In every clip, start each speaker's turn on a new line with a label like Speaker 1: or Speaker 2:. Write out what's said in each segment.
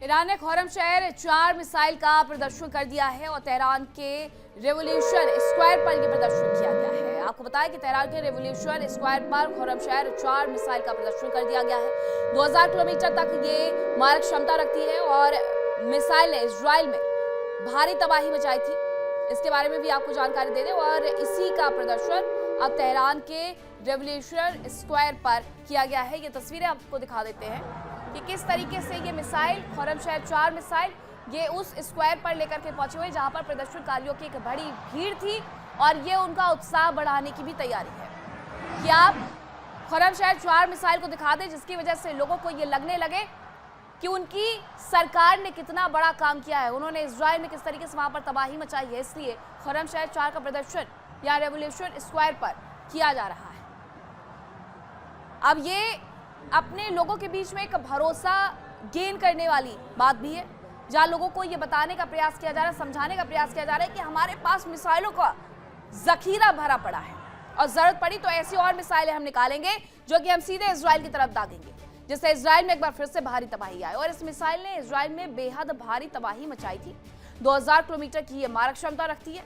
Speaker 1: Iran ने Khorramshahr 4 missile का प्रदर्शन कर दिया है और तेहरान के रेवोल्यूशन स्क्वायर पर यह प्रदर्शन किया गया है। आपको बताया कि तेहरान के रेवोल्यूशन स्क्वायर पर खुर्रमशहर 4 मिसाइल का प्रदर्शन कर दिया गया है। 2000 किलोमीटर तक ये मारक क्षमता रखती है और मिसाइल ने इजराइल में भारी तबाही मचाई थी। इसके बारे में भी आपको जानकारी दे दें और इसी का प्रदर्शन अब तेहरान के रेवोल्यूशन स्क्वायर पर किया गया है। ये तस्वीरें आपको दिखा देते हैं कि किस तरीके से ये मिसाइल खुर्रमशहर 4 मिसाइल ये उस स्क्वायर पर लेकर के पहुंचे हुए जहां पर प्रदर्शनकारियों की एक बड़ी भीड़ थी और ये उनका उत्साह बढ़ाने की भी तैयारी है कि आप खुर्रमशहर 4 मिसाइल को दिखा दें, जिसकी वजह से लोगों को ये लगने लगे कि उनकी सरकार ने कितना बड़ा काम किया है, उन्होंने इजराइल में किस तरीके से वहां पर तबाही मचाई है। इसलिए खुर्रमशहर 4 का प्रदर्शन या रेवोल्यूशन स्क्वायर पर किया जा रहा है। अब ये अपने लोगों के बीच में एक भरोसा गेन करने वाली बात भी है, जहां लोगों को ये बताने का प्रयास किया जा रहा है, समझाने का प्रयास किया जा रहा है कि हमारे पास मिसाइलों का जखीरा भरा पड़ा है और जरूरत पड़ी तो ऐसी और मिसाइलें हम निकालेंगे जो कि हम सीधे इजराइल की तरफ दागेंगे, जिससे इजराइल में एक बार फिर से भारी तबाही आई। और इस मिसाइल ने इजराइल में बेहद भारी तबाही मचाई थी। 2000 किलोमीटर की ये मारक क्षमता रखती है।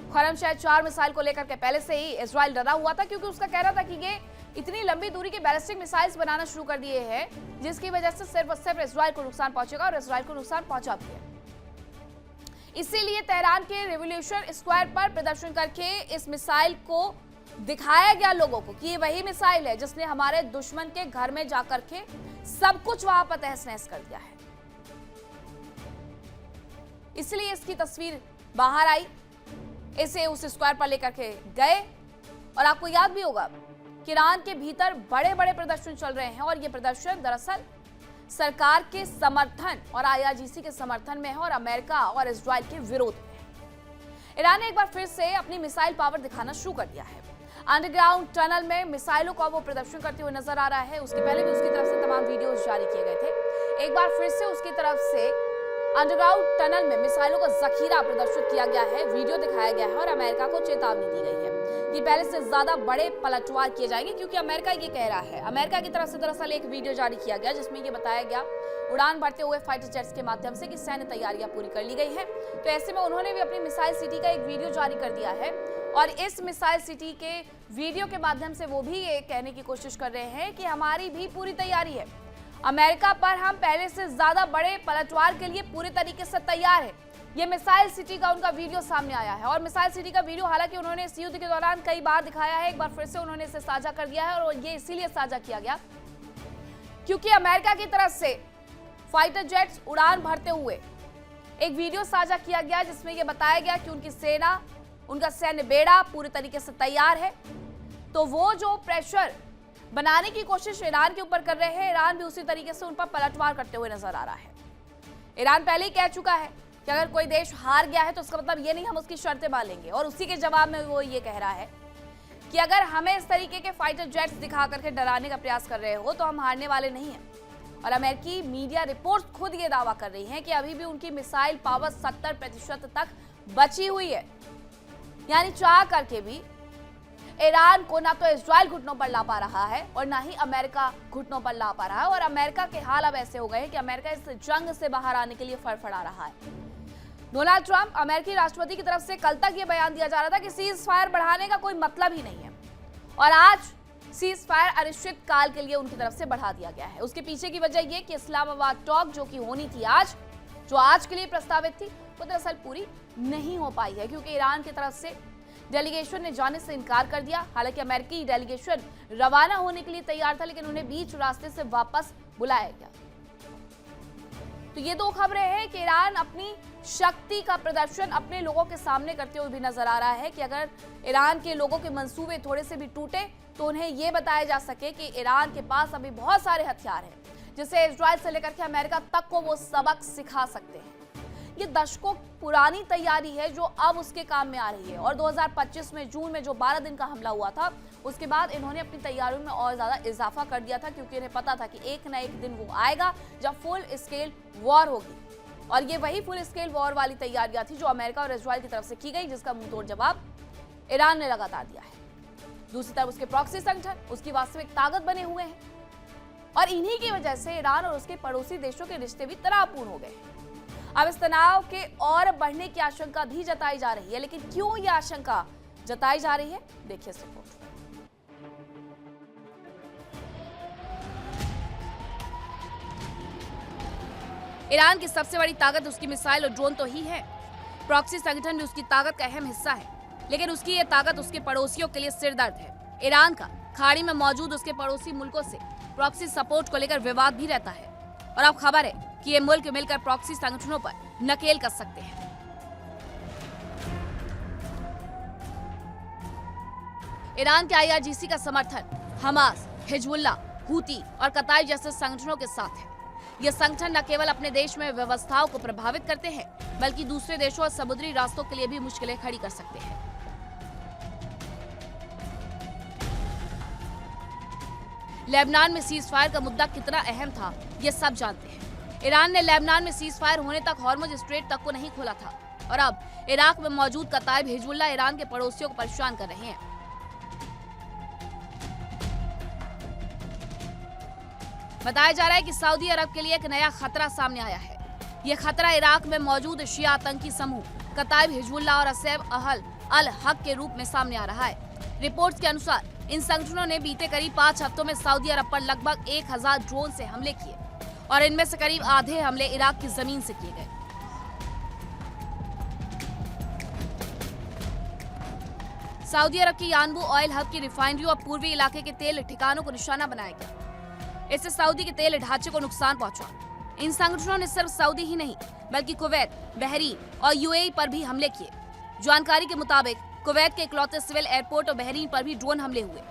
Speaker 1: खुर्रमशहर 4 मिसाइल को लेकर के पहले से ही इजराइल डरा हुआ था, क्योंकि उसका कहना था कि ये इतनी लंबी दूरी के बैलिस्टिक मिसाइल्स बनाना शुरू कर दिए हैं जिसकी वजह से सिर्फ और सिर्फ इजराइल को नुकसान पहुंचेगा और इजराइल को नुकसान पहुंचा भी है। इसीलिए तेहरान के रेवोल्यूशन स्क्वायर पर प्रदर्शन करके इस मिसाइल को दिखाया गया लोगों को कि ये वही मिसाइल है जिसने हमारे दुश्मन के घर में जाकर के सब कुछ वहां पर तहस नहस कर दिया है। इसलिए इसकी तस्वीर बाहर आई, इसे उस स्क्वायर पर लेकर के गए और आपको याद भी होगा कि ईरान के भीतर बड़े बड़े प्रदर्शन चल रहे हैं और ये प्रदर्शन दरअसल सरकार के समर्थन और आईआरजीसी के समर्थन में है और अमेरिका और इजराइल के विरोध में है। ईरान ने एक बार फिर से अपनी मिसाइल पावर दिखाना शुरू कर दिया है। अंडरग्राउंड टनल में मिसाइलों का वो प्रदर्शन करते हुए नजर आ रहा है। उसके पहले भी उसकी तरफ से तमाम वीडियोस जारी किए गए थे। एक बार फिर से उसकी तरफ से अंडरग्राउंड टनल में मिसाइलों का जखीरा प्रदर्शित किया गया है, वीडियो दिखाया गया है और अमेरिका को चेतावनी दी गई है कि पहले से ज्यादा बड़े पलटवार किए जाएंगे, क्योंकि अमेरिका ये कह रहा है। अमेरिका की तरफ से दरअसल एक वीडियो जारी किया गया जिसमें ये बताया गया उड़ान भरते हुए फाइटर जेट्स के माध्यम से कि सैन्य तैयारियां पूरी कर ली गई है। तो ऐसे में उन्होंने भी अपनी मिसाइल सिटी का एक वीडियो जारी कर दिया है और इस मिसाइल सिटी के वीडियो के माध्यम से वो भी ये कहने की कोशिश कर रहे हैं कि हमारी भी पूरी तैयारी है, अमेरिका पर हम पहले से ज्यादा बड़े पलटवार के लिए पूरी तरीके से तैयार है। ये मिसाइल सिटी का उनका वीडियो सामने आया है और मिसाइल सिटी का वीडियो हालांकि उन्होंने इस युद्ध के दौरान कई बार दिखाया है, एक बार फिर से उन्होंने इसे साझा कर दिया है और ये इसीलिए साझा किया गया क्योंकि अमेरिका की तरफ से फाइटर जेट्स उड़ान भरते हुए एक वीडियो साझा किया गया जिसमें यह बताया गया कि उनकी सेना, उनका सैन्य बेड़ा पूरी तरीके से तैयार है। तो वो जो प्रेशर बनाने की कोशिश ईरान के ऊपर कर रहे हैं, ईरान भी उसी तरीके से उन पर पलटवार करते हुए नजर आ रहा है। ईरान पहले ही कह चुका है कि अगर कोई देश हार गया है तो उसका मतलब ये नहीं हम उसकी शर्तें मानेंगे, और उसी के जवाब में वो ये कह रहा है कि अगर हमें इस तरीके के फाइटर जेट्स दिखा करके डराने का प्रयास कर रहे हो तो हम हारने वाले नहीं हैं। और अमेरिकी मीडिया रिपोर्ट खुद ये दावा कर रही है कि अभी भी उनकी मिसाइल पावर 70% तक बची हुई है, यानी चाह करके भी ईरान को ना तो इजराइल घुटनों पर ला पा रहा है और ना ही अमेरिका घुटनों पर ला पा रहा है। और अमेरिका के हाल अब ऐसे हो गए हैं कि अमेरिका इस जंग से बाहर आने के लिए फड़फड़ा रहा है। डोनाल्ड ट्रंप अमेरिकी राष्ट्रपति की तरफ से कल तक ये बयान दिया जा रहा था कि सीज फायर बढ़ाने का कोई मतलब ही नहीं है, और आज सीज फायर अनिश्चित काल के लिए उनकी तरफ से बढ़ा दिया गया है। उसके पीछे की वजह यह कि इस्लामाबाद टॉक जो कि होनी थी आज, जो आज के लिए प्रस्तावित थी, वो दरअसल पूरी नहीं हो पाई है क्योंकि ईरान की तरफ से डेलीगेशन ने जाने से इनकार कर दिया। हालांकि अमेरिकी डेलीगेशन रवाना होने के लिए तैयार था, लेकिन उन्हें बीच रास्ते से वापस बुलाया गया। तो ये दो खबरें हैं कि ईरान अपनी शक्ति का प्रदर्शन अपने लोगों के सामने करते हुए भी नजर आ रहा है कि अगर ईरान के लोगों के मंसूबे थोड़े से भी टूटे तो उन्हें यह बताया जा सके कि ईरान के पास अभी बहुत सारे हथियार हैं जिससे इजराइल से लेकर के अमेरिका तक को वो सबक सिखा सकते हैं। ये दशकों पुरानी तैयारी है जो अब उसके काम में आ रही है और 2025 में जून में जो 12 दिन का हमला हुआ था उसके बाद इन्होंने अपनी तैयारियों में और ज्यादा इजाफा कर दिया था, क्योंकि इन्हें पता था कि एक ना एक दिन वो आएगा जब फुल स्केल वॉर होगी। और ये वही फुल स्केल वॉर वाली तैयारियां थी जो अमेरिका और इजराइल की तरफ से की गई, जिसका मुंहतोड़ जवाब ईरान ने लगातार दिया है। दूसरी तरफ उसके प्रॉक्सी संगठन उसकी वास्तविक ताकत बने हुए हैं और इन्हीं की वजह से ईरान और उसके पड़ोसी देशों के रिश्ते भी तनावपूर्ण हो गए। अब इस तनाव के और बढ़ने की आशंका भी जताई जा रही है, लेकिन क्यों यह आशंका जताई जा रही है, देखिए इस रिपोर्ट। ईरान की सबसे बड़ी ताकत उसकी मिसाइल और ड्रोन तो ही है। प्रॉक्सी संगठन भी उसकी ताकत का अहम हिस्सा है, लेकिन उसकी ये ताकत उसके पड़ोसियों के लिए सिरदर्द है। ईरान का खाड़ी में मौजूद उसके पड़ोसी मुल्कों से प्रॉक्सी सपोर्ट को लेकर विवाद भी रहता है और अब खबर है कि ये मुल्क मिलकर प्रॉक्सी संगठनों पर नकेल कस सकते हैं। ईरान के IRGC का समर्थन हमास, हिजबुल्लाह, हूती और कताई जैसे संगठनों के साथ है। ये संगठन न केवल अपने देश में व्यवस्थाओं को प्रभावित करते हैं, बल्कि दूसरे देशों और समुद्री रास्तों के लिए भी मुश्किलें खड़ी कर सकते हैं। लेबनान में सीज फायर का मुद्दा कितना अहम था, ये सब जानते हैं। ईरान ने लेबनान में सीज फायर होने तक हॉर्मुज स्ट्रेट तक को नहीं खोला था और अब इराक में मौजूद कताइब हिजबुल्लाह ईरान के पड़ोसियों को परेशान कर रहे हैं। बताया जा रहा है कि सऊदी अरब के लिए एक नया खतरा सामने आया है। यह खतरा इराक में मौजूद शिया आतंकी समूह कताइब हिजबुल्लाह और असैब अहल अल हक के रूप में सामने आ रहा है। रिपोर्ट्स के अनुसार इन संगठनों ने बीते करीब 5 हफ्तों में सऊदी अरब पर लगभग 1000 ड्रोन से हमले किए और इनमें से करीब आधे हमले इराक की जमीन से किए गए। सऊदी अरब की यानबू ऑयल हब की रिफाइनरी और पूर्वी इलाके के तेल ठिकानों को निशाना बनाया गया। इससे सऊदी के तेल ढांचे को नुकसान पहुंचा। इन संगठनों ने सिर्फ सऊदी ही नहीं बल्कि कुवैत, बहरीन और UAE पर भी हमले किए। जानकारी के मुताबिक कुवैत के इकलौते सिविल एयरपोर्ट और बहरीन पर भी ड्रोन हमले हुए।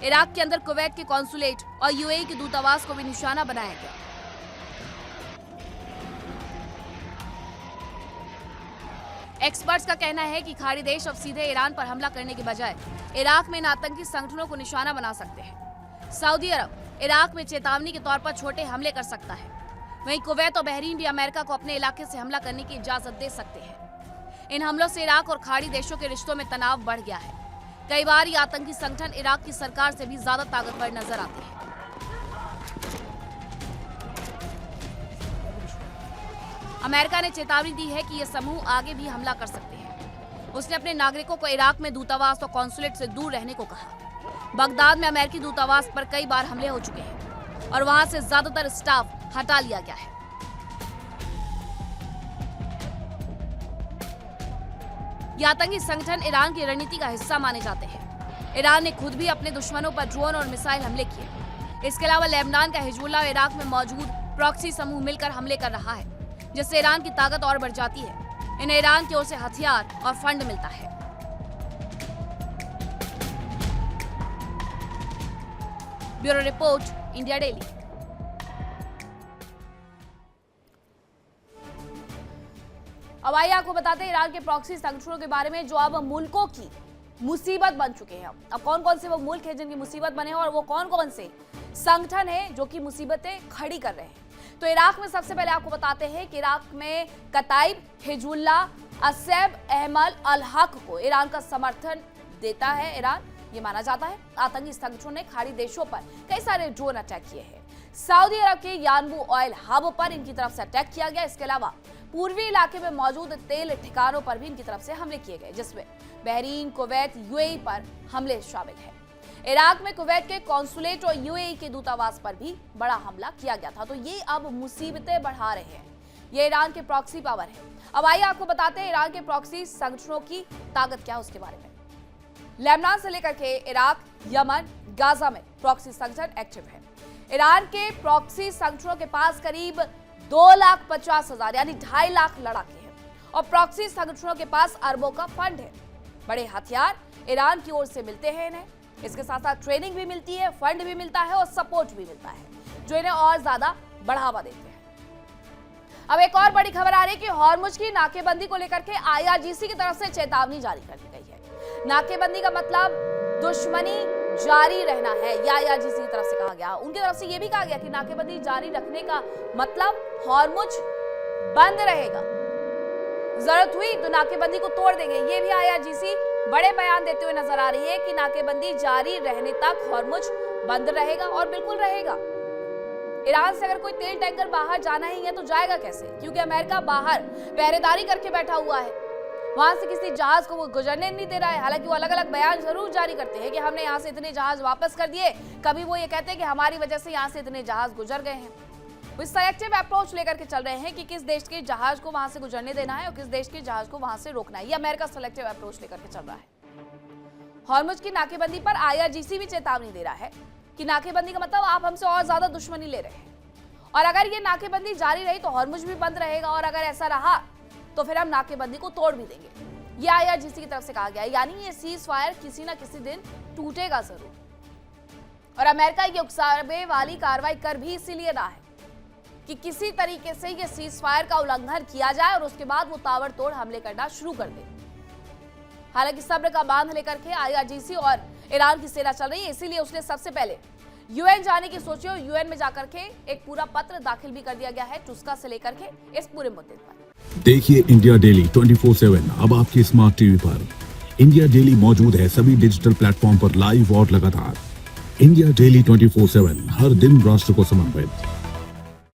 Speaker 1: इराक के अंदर कुवैत के कॉन्सुलेट और UAE के दूतावास को भी निशाना बनाया गया। एक्सपर्ट्स का कहना है कि खाड़ी देश अब सीधे ईरान पर हमला करने के बजाय इराक में इन आतंकी संगठनों को निशाना बना सकते हैं। सऊदी अरब इराक में चेतावनी के तौर पर छोटे हमले कर सकता है, वहीं कुवैत और बहरीन भी अमेरिका को अपने इलाके से हमला करने की इजाजत दे सकते हैं। इन हमलों से इराक और खाड़ी देशों के रिश्तों में तनाव बढ़ गया है। कई बार ये आतंकी संगठन इराक की सरकार से भी ज्यादा ताकतवर नजर आते हैं। अमेरिका ने चेतावनी दी है कि ये समूह आगे भी हमला कर सकते हैं। उसने अपने नागरिकों को इराक में दूतावास और कॉन्सुलेट से दूर रहने को कहा। बगदाद में अमेरिकी दूतावास पर कई बार हमले हो चुके हैं और वहां से ज्यादातर स्टाफ हटा लिया गया है। ये आतंकी संगठन ईरान की रणनीति का हिस्सा माने जाते हैं। ईरान ने खुद भी अपने दुश्मनों पर ड्रोन और मिसाइल हमले किए। इसके अलावा लेबनान का हिजबुल्लाह और इराक में मौजूद प्रॉक्सी समूह मिलकर हमले कर रहा है, जिससे ईरान की ताकत और बढ़ जाती है। इन्हें ईरान की ओर से हथियार और फंड मिलता है। Bureau report, India daily. अब आइए आपको बताते हैं ईरान के प्रॉक्सी संगठनों के बारे में जो अब मुल्कों की मुसीबत बन चुके हैं। अब कौन कौन से वो मुल्क हैं जिनकी मुसीबत बने हैं और वो कौन कौन से संगठन हैं जो कि मुसीबतें खड़ी कर रहे हैं। तो इराक में सबसे पहले आपको बताते हैं कि इराक में कताइब हिजबुल्लाह, असैब अहमल अल हक को ईरान का समर्थन देता है। ईरान ये माना जाता है आतंकी संगठनों ने खाड़ी देशों पर कई सारे ड्रोन अटैक किए हैं। सऊदी अरब के यानबू ऑयल हब पर इनकी तरफ से अटैक किया गया। इसके अलावा पूर्वी इलाके में मौजूद तेल ठिकानों पर भी इनकी तरफ से हमले किए गए, जिसमें बहरीन, कुवैत, UAE पर हमले शामिल हैं। इराक में कुवैत के कॉन्सुलेट और UAE के दूतावास पर भी बड़ा हमला किया गया था। तो ये अब मुसीबतें बढ़ा रहे हैं। ये ईरान के प्रॉक्सी पावर है। अब आइए आपको बताते हैं ईरान के प्रॉक्सी संगठनों की ताकत क्या है उसके बारे में। लेबनान से लेकर के इराक, यमन, गाजा में प्रॉक्सी संगठन एक्टिव है। ईरान के प्रॉक्सी संगठनों के पास करीब 2,50,000 यानी 2.5 लाख लड़ाके हैं और प्रॉक्सी संगठनों के पास अरबों का फंड है। बड़े हथियार ईरान की ओर से मिलते हैं इन्हें। इसके साथ साथ ट्रेनिंग भी मिलती है, फंड भी मिलता है और सपोर्ट भी मिलता है, जो इन्हें और ज्यादा बढ़ावा देते हैं। अब एक और बड़ी खबर आ रही है कि हॉर्मुज की नाकेबंदी को लेकर के IRGC की तरफ से चेतावनी जारी कर दी गई है। नाकेबंदी का मतलब दुश्मनी जारी रहना है, या IRGC की तरफ से कहा गया। उनकी तरफ से यह भी कहा गया कि नाकेबंदी जारी रखने का मतलब हॉर्मुज बंद रहेगा, जरूरत हुई तो नाकेबंदी को तोड़ देंगे। ये भी IRGC बड़े बयान देते हुए नजर आ रही है कि नाकेबंदी जारी रहने तक हॉर्मुज बंद रहेगा और बिल्कुल रहेगा। ईरान से अगर कोई तेल टैंकर बाहर जाना ही है तो जाएगा कैसे, क्योंकि अमेरिका बाहर पहरेदारी करके बैठा हुआ है, वहां से किसी जहाज को वो गुजरने नहीं दे रहा है। हालांकि वो अलग अलग बयान जरूर जारी करते हैं कि हमने यहाँ से इतने जहाज वापस कर दिए, कभी वो ये कहते हैं कि हमारी वजह से यहाँ से इतने जहाज गुजर गए हैं। वो सेलेक्टिव अप्रोच लेकर के चल रहे हैं कि किस देश के जहाज को वहां से गुजरने देना है और किस देश के जहाज को वहां से रोकना है। ये अमेरिका सेलेक्टिव अप्रोच लेकर के चल रहा है। हॉर्मुज की नाकेबंदी पर IRGC भी चेतावनी दे रहा है कि नाकेबंदी का मतलब आप हमसे और ज्यादा दुश्मनी ले रहे हैं, और अगर ये नाकेबंदी जारी रही तो हॉर्मुज भी बंद रहेगा, और अगर ऐसा रहा तो फिर हम नाकेबंदी को तोड़ भी देंगे। ये IRGC की तरफ से कहा गया है, यानी ये सीज फायर किसी ना किसी दिन टूटेगा जरूर। और अमेरिका ये उकसावे वाली कार्रवाई कर भी इसीलिए रहा है कि किसी तरीके से ये सीज फायर का उल्लंघन किया जाए और उसके बाद वो ताबड़तोड़ हमले करना शुरू कर दे। हालांकि सब्र का बांध लेकर के IRGC और ईरान की सेना चल रही है, इसीलिए उसने सबसे पहले UN जाने की सोची और UN में जाकर के एक पूरा पत्र दाखिल भी कर दिया गया है टुस्का से लेकर के इस पूरे मुद्दे पर।
Speaker 2: देखिए इंडिया डेली 24/7 अब आपके स्मार्ट टीवी पर। इंडिया डेली मौजूद है सभी डिजिटल प्लेटफॉर्म पर लाइव और लगातार। इंडिया डेली 24/7 हर दिन राष्ट्र को समर्पित।